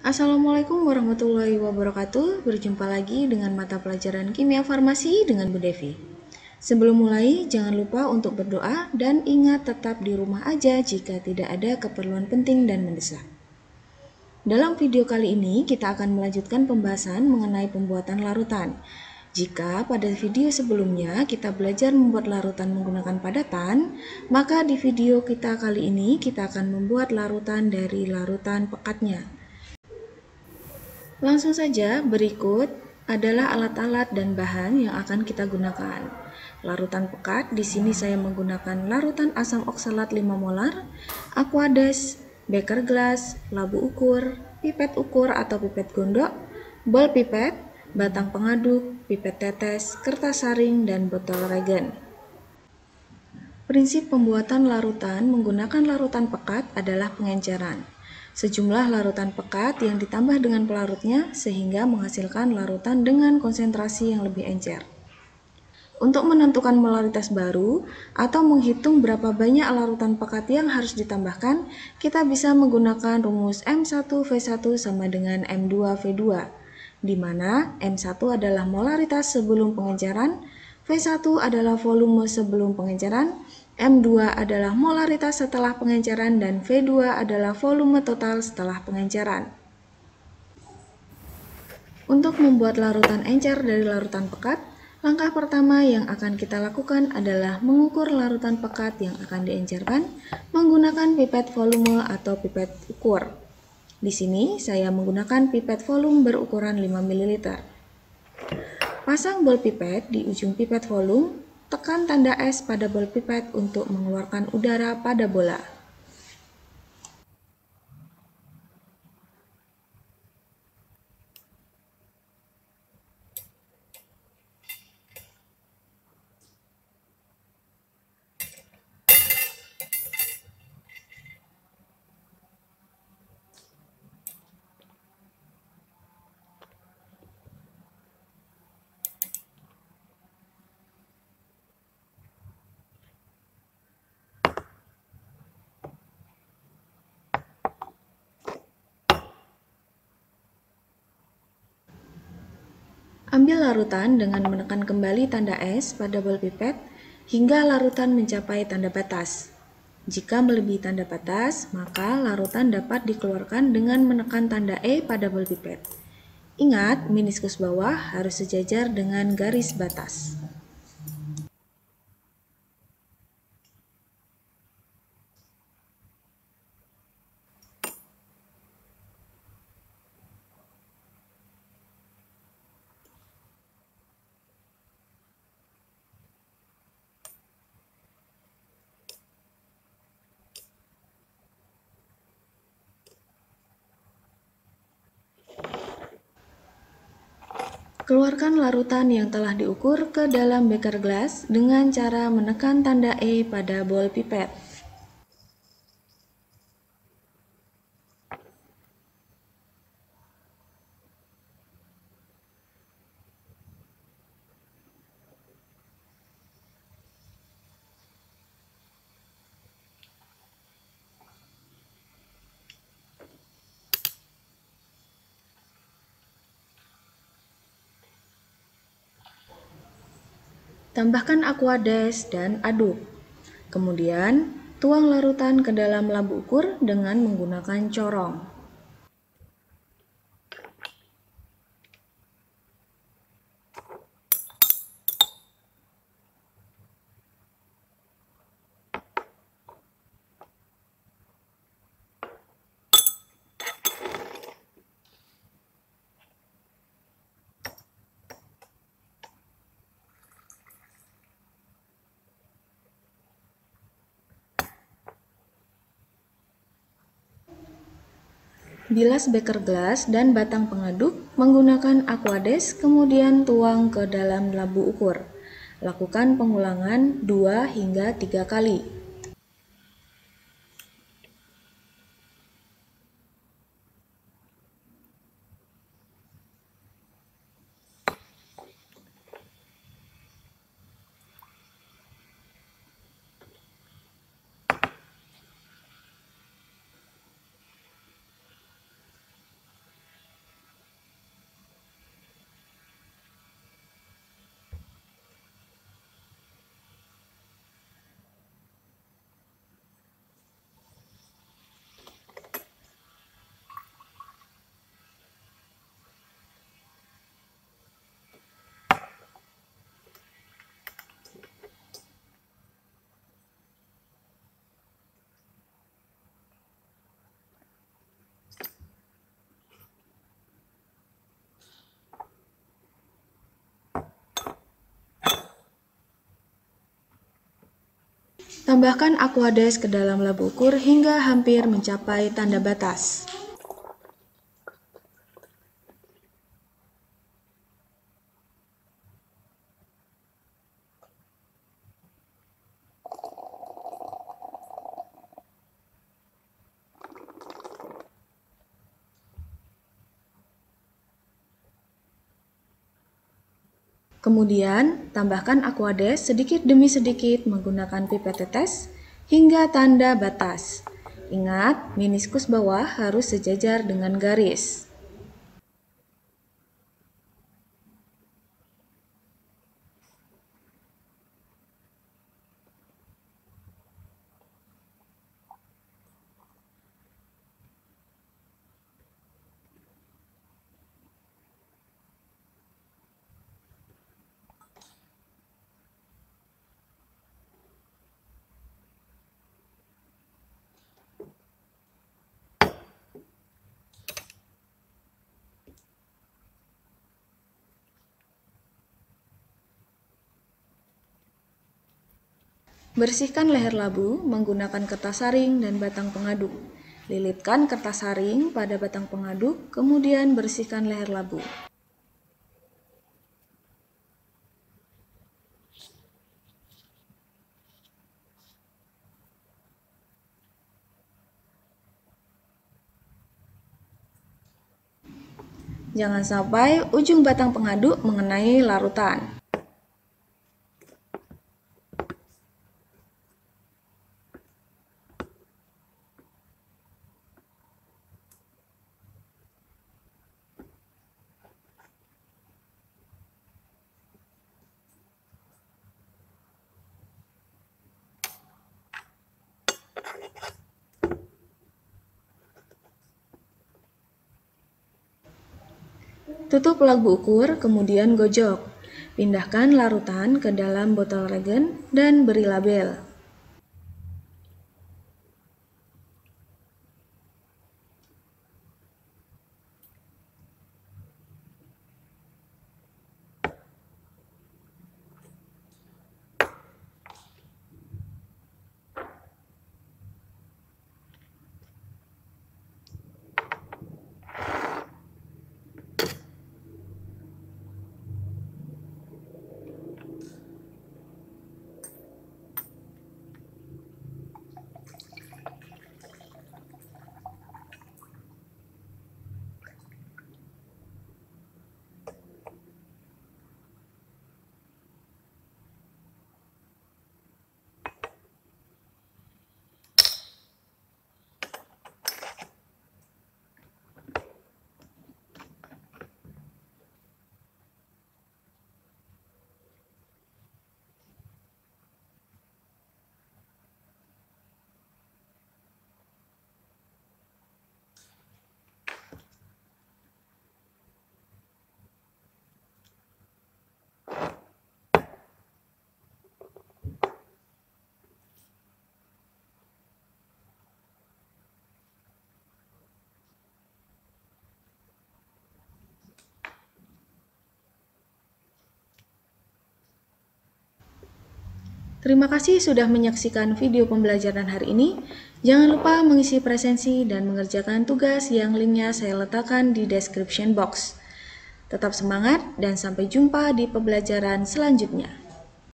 Assalamualaikum warahmatullahi wabarakatuh. Berjumpa lagi dengan mata pelajaran Kimia Farmasi dengan Bu Devi. Sebelum mulai, jangan lupa untuk berdoa dan ingat tetap di rumah aja jika tidak ada keperluan penting dan mendesak. Dalam video kali ini, kita akan melanjutkan pembahasan mengenai pembuatan larutan. Jika pada video sebelumnya kita belajar membuat larutan menggunakan padatan, maka di video kita kali ini kita akan membuat larutan dari larutan pekatnya. Langsung saja, berikut adalah alat-alat dan bahan yang akan kita gunakan. Larutan pekat, di sini saya menggunakan larutan asam oksalat 5 molar, aquades, beker gelas, labu ukur, pipet ukur atau pipet gondok, bol pipet, batang pengaduk, pipet tetes, kertas saring, dan botol regen. Prinsip pembuatan larutan menggunakan larutan pekat adalah pengenceran. Sejumlah larutan pekat yang ditambah dengan pelarutnya sehingga menghasilkan larutan dengan konsentrasi yang lebih encer. Untuk menentukan molaritas baru atau menghitung berapa banyak larutan pekat yang harus ditambahkan, kita bisa menggunakan rumus M1V1 sama dengan M2V2, di mana M1 adalah molaritas sebelum pengenceran, V1 adalah volume sebelum pengenceran, M2 adalah molaritas setelah pengenceran, dan V2 adalah volume total setelah pengenceran. Untuk membuat larutan encer dari larutan pekat, langkah pertama yang akan kita lakukan adalah mengukur larutan pekat yang akan diencerkan menggunakan pipet volume atau pipet ukur. Di sini saya menggunakan pipet volume berukuran 5 ml. Pasang bol pipet di ujung pipet volume, tekan tanda S pada bol pipet untuk mengeluarkan udara pada bola. Ambil larutan dengan menekan kembali tanda S pada bol pipet hingga larutan mencapai tanda batas. Jika melebihi tanda batas, maka larutan dapat dikeluarkan dengan menekan tanda E pada bol pipet. Ingat, meniskus bawah harus sejajar dengan garis batas. Keluarkan larutan yang telah diukur ke dalam beker gelas dengan cara menekan tanda E pada bol pipet. Tambahkan aquades dan aduk. Kemudian, tuang larutan ke dalam labu ukur dengan menggunakan corong. Bilas beker gelas dan batang pengaduk menggunakan aquades, kemudian tuang ke dalam labu ukur. Lakukan pengulangan 2 hingga 3 kali. Tambahkan Aquades ke dalam labu ukur hingga hampir mencapai tanda batas. Kemudian, tambahkan Aquades sedikit demi sedikit menggunakan pipet tetes hingga tanda batas. Ingat, meniskus bawah harus sejajar dengan garis. Bersihkan leher labu menggunakan kertas saring dan batang pengaduk. Lilitkan kertas saring pada batang pengaduk, kemudian bersihkan leher labu. Jangan sampai ujung batang pengaduk mengenai larutan. Tutup labu ukur, kemudian gojok. Pindahkan larutan ke dalam botol regen dan beri label. Terima kasih sudah menyaksikan video pembelajaran hari ini. Jangan lupa mengisi presensi dan mengerjakan tugas yang linknya saya letakkan di description box. Tetap semangat dan sampai jumpa di pembelajaran selanjutnya.